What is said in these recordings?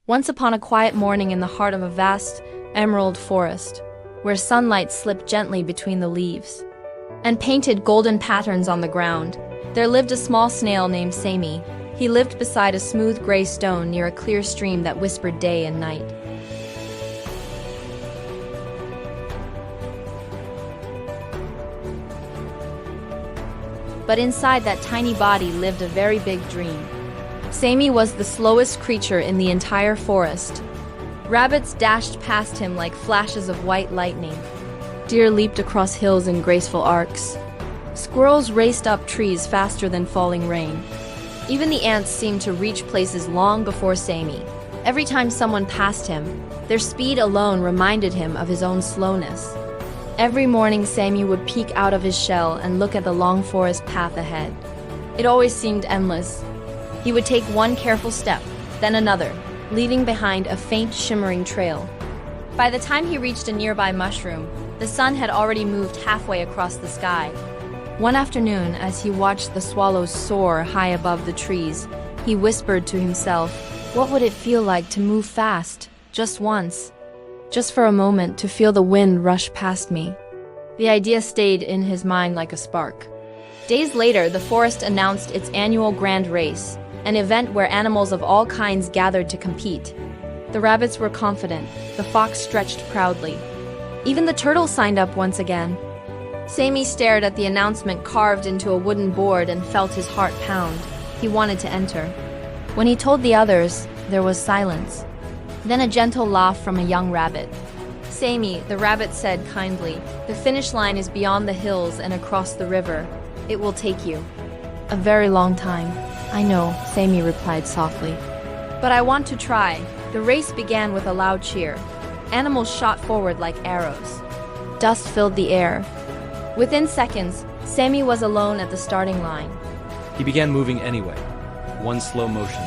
Once upon a quiet morning in the heart of a vast, emerald forest, where sunlight slipped gently between the leaves and painted golden patterns on the ground, there lived a small snail named Sammy. He lived beside a smooth gray stone near a clear stream that whispered day and night. But inside that tiny body lived a very big dream. Sammy was the slowest creature in the entire forest. Rabbits dashed past him like flashes of white lightning. Deer leaped across hills in graceful arcs. Squirrels raced up trees faster than falling rain. Even the ants seemed to reach places long before Sammy. Every time someone passed him, their speed alone reminded him of his own slowness. Every morning, Sammy would peek out of his shell and look at the long forest path ahead. It always seemed endless. He would take one careful step, then another, leaving behind a faint, shimmering trail. By the time he reached a nearby mushroom, the sun had already moved halfway across the sky. One afternoon, as he watched the swallows soar high above the trees, he whispered to himself, "What would it feel like to move fast, just once? Just for a moment, to feel the wind rush past me." The idea stayed in his mind like a spark. Days later, the forest announced its annual grand race, an event where animals of all kinds gathered to compete. The rabbits were confident, the fox stretched proudly. Even the turtle signed up once again. Sammy stared at the announcement carved into a wooden board and felt his heart pound. He wanted to enter. When he told the others, there was silence. Then a gentle laugh from a young rabbit. "Sammy," the rabbit said kindly, "the finish line is beyond the hills and across the river. It will take you a very long time." "I know," Sammy replied softly. "But I want to try." The race began with a loud cheer. Animals shot forward like arrows. Dust filled the air. Within seconds, Sammy was alone at the starting line. He began moving anyway. One slow motion,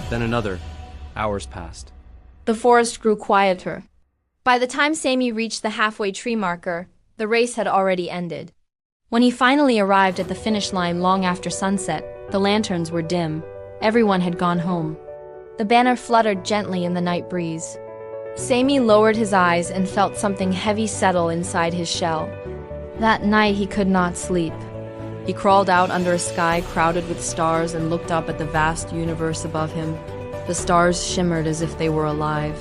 then another. Hours passed. The forest grew quieter. By the time Sammy reached the halfway tree marker, the race had already ended. When he finally arrived at the finish line long after sunset, the lanterns were dim. Everyone had gone home. The banner fluttered gently in the night breeze. Sammy lowered his eyes and felt something heavy settle inside his shell. That night he could not sleep. He crawled out under a sky crowded with stars and looked up at the vast universe above him. The stars shimmered as if they were alive.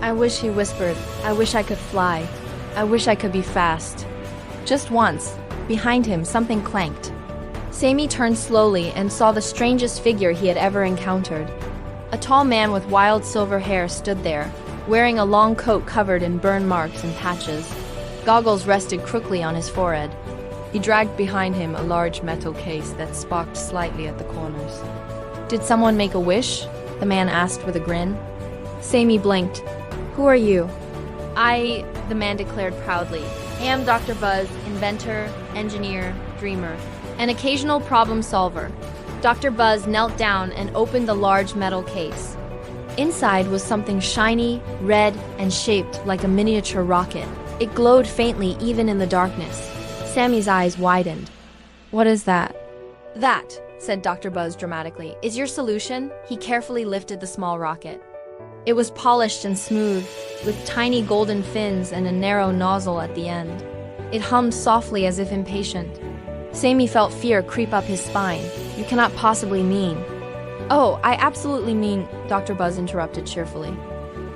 "I wish," he whispered, "I wish I could fly. I wish I could be fast." Just once, behind him, something clanked. Sammy turned slowly and saw the strangest figure he had ever encountered. A tall man with wild silver hair stood there, wearing a long coat covered in burn marks and patches. Goggles rested crookedly on his forehead. He dragged behind him a large metal case that sparked slightly at the corners. "Did someone make a wish?" the man asked with a grin. Sammy blinked. "Who are you?" The man declared proudly, "am Dr. Buzz, inventor, engineer, dreamer, an occasional problem solver." Dr. Buzz knelt down and opened the large metal case. Inside was something shiny, red, and shaped like a miniature rocket. It glowed faintly even in the darkness. Sammy's eyes widened. "What is that?" "That," said Dr. Buzz dramatically, "is your solution." He carefully lifted the small rocket. It was polished and smooth, with tiny golden fins and a narrow nozzle at the end. It hummed softly as if impatient. Sammy felt fear creep up his spine. "You cannot possibly mean..." "Oh, I absolutely mean," Dr. Buzz interrupted cheerfully.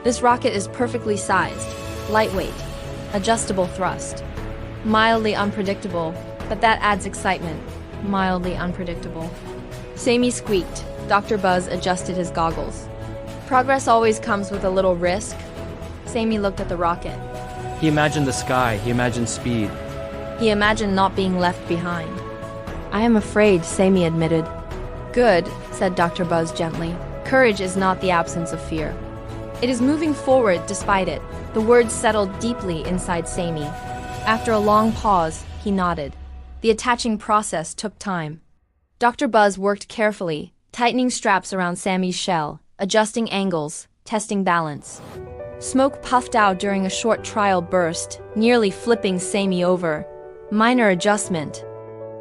"This rocket is perfectly sized, lightweight, adjustable thrust. Mildly unpredictable, but that adds excitement. Mildly unpredictable." Sammy squeaked. Dr. Buzz adjusted his goggles. "Progress always comes with a little risk." Sammy looked at the rocket. He imagined the sky, he imagined speed. He imagined not being left behind. "I am afraid," Sammy admitted. "Good," said Dr. Buzz gently. "Courage is not the absence of fear. It is moving forward despite it." The words settled deeply inside Sammy. After a long pause, he nodded. The attaching process took time. Dr. Buzz worked carefully, tightening straps around Sammy's shell, adjusting angles, testing balance. Smoke puffed out during a short trial burst, nearly flipping Sammy over. "Minor adjustment,"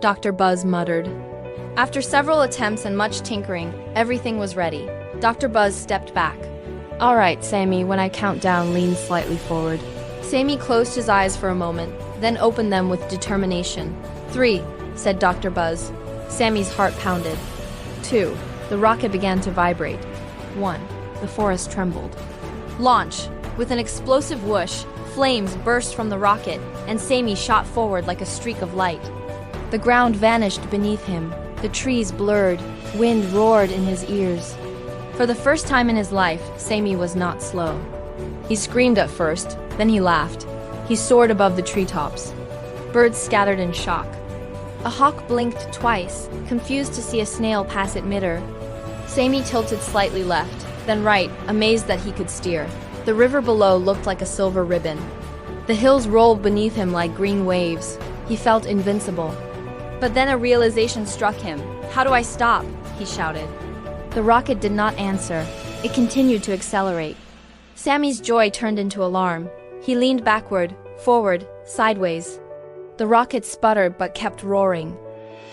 Dr. Buzz muttered. After several attempts and much tinkering, everything was ready. Dr. Buzz stepped back. All right, Sammy, when I count down, lean slightly forward. Sammy closed his eyes for a moment, then opened them with determination. 3, said Dr. Buzz. Sammy's heart pounded. 2, the rocket began to vibrate. 1, the forest trembled. Launch! With an explosive whoosh, flames burst from the rocket, and Sammy shot forward like a streak of light. The ground vanished beneath him, the trees blurred, wind roared in his ears. For the first time in his life, Sammy was not slow. He screamed at first, then he laughed. He soared above the treetops. Birds scattered in shock. A hawk blinked twice, confused to see a snail pass it midair. Sammy tilted slightly left, then right, amazed that he could steer. The river below looked like a silver ribbon. The hills rolled beneath him like green waves. He felt invincible. But then a realization struck him. How do I stop? He shouted. The rocket did not answer. It continued to accelerate. Sammy's joy turned into alarm. He leaned backward, forward, sideways. The rocket sputtered but kept roaring.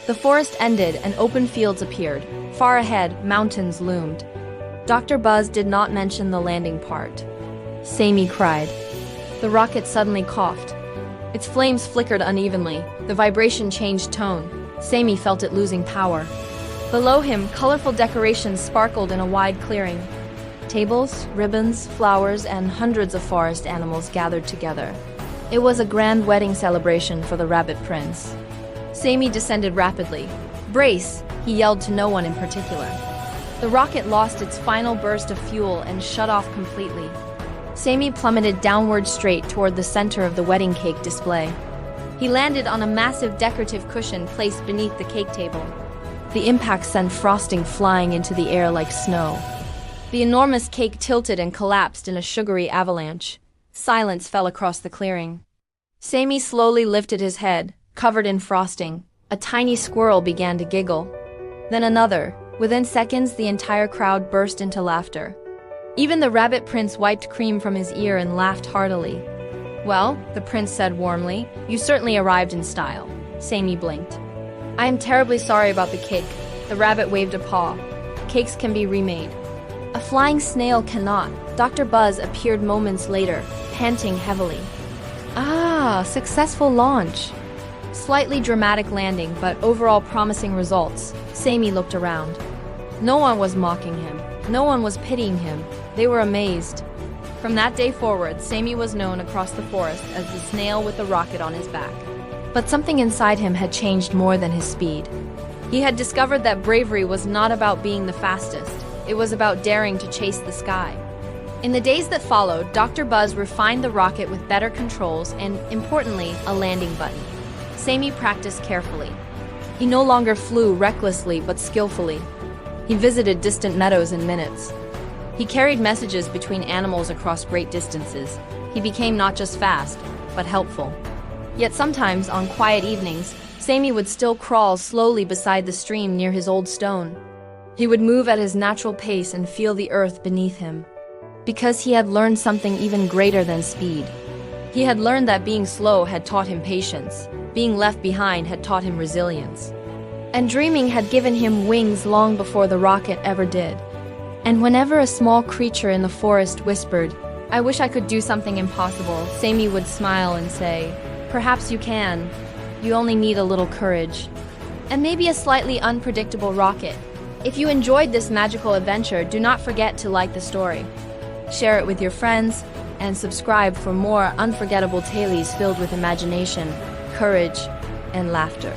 The forest ended and open fields appeared. Far ahead, mountains loomed. Dr. Buzz did not mention the landing part. Sammy cried. The rocket suddenly coughed. Its flames flickered unevenly. The vibration changed tone. Sammy felt it losing power. Below him, colorful decorations sparkled in a wide clearing. Tables, ribbons, flowers, and hundreds of forest animals gathered together. It was a grand wedding celebration for the Rabbit Prince. Sammy descended rapidly. Brace, he yelled to no one in particular. The rocket lost its final burst of fuel and shut off completely. Sammy plummeted downward straight toward the center of the wedding cake display. He landed on a massive decorative cushion placed beneath the cake table. The impact sent frosting flying into the air like snow. The enormous cake tilted and collapsed in a sugary avalanche. Silence fell across the clearing. Sammy slowly lifted his head, covered in frosting. A tiny squirrel began to giggle. Then another. Within seconds, the entire crowd burst into laughter. Even the Rabbit Prince wiped cream from his ear and laughed heartily. Well, the prince said warmly, you certainly arrived in style. Sammy blinked. I am terribly sorry about the cake. The rabbit waved a paw. Cakes can be remade. A flying snail cannot. Dr. Buzz appeared moments later, panting heavily. Ah, successful launch. Slightly dramatic landing, but overall promising results. Sammy looked around. No one was mocking him. No one was pitying him. They were amazed. From that day forward, Sammy was known across the forest as the snail with the rocket on his back. But something inside him had changed more than his speed. He had discovered that bravery was not about being the fastest. It was about daring to chase the sky. In the days that followed, Dr. Buzz refined the rocket with better controls and, importantly, a landing button. Sammy practiced carefully. He no longer flew recklessly but skillfully. He visited distant meadows in minutes. He carried messages between animals across great distances. He became not just fast, but helpful. Yet sometimes, on quiet evenings, Sammy would still crawl slowly beside the stream near his old stone. He would move at his natural pace and feel the earth beneath him. Because he had learned something even greater than speed. He had learned that being slow had taught him patience. Being left behind had taught him resilience. And dreaming had given him wings long before the rocket ever did. And whenever a small creature in the forest whispered, I wish I could do something impossible, Sammy would smile and say, perhaps you can. You only need a little courage. And maybe a slightly unpredictable rocket. If you enjoyed this magical adventure, do not forget to like the story. Share it with your friends, and subscribe for more unforgettable tales filled with imagination, courage, and laughter.